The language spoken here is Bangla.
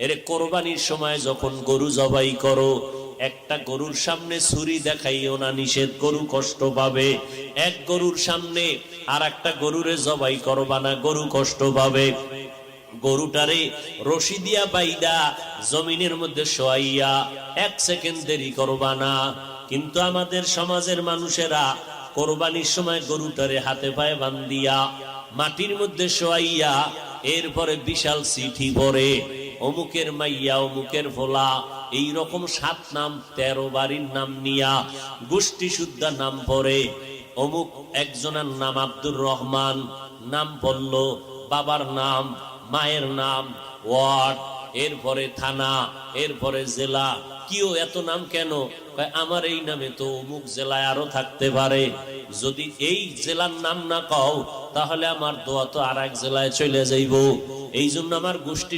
এর কোরবানির সময় যখন গরু জবাই করো, একটা গরুর সামনে ছুরি দেখাইও না, নিষেধ, গরু কষ্ট পাবে। এক গরুর সামনে আর একটা গরুরে জবাই করবা না, গরু কষ্ট পাবে। গরুটারে রশি দিয়া বাইদা জমিনের মধ্যে শোয়াইয়া 1 সেকেন্ড দেরি করবা না। কিন্তু আমাদের সমাজের মানুষেরা কোরবানির সময় গরুটারে হাতে পায়ে বান্ধিয়া মাটির মধ্যে শোয়াইয়া এরপরে বিশাল চিঠি পড়ে, অমুকের মাইয়া, অমুকের ভোলা, এইরকম 7 নাম 13 বাড়ির নাম নিয়া গোষ্ঠী শুদ্ধা নাম পড়ে। অমুক একজনের নাম আব্দুর রহমান, নাম পড়ল, বাবার নাম, মায়ের নাম, ওয়ার্ড, এরপরে থানা, এরপরে জেলা। কিও এত নাম কেন? আমার এই নামে তো অমুক জেলায় আরো থাকতে পারে, যদি এই জেলার নাম না কও তাহলে আমার দোয়া তো আর এক জেলায় চলে যাইব। এই জন্য আমার গোষ্ঠী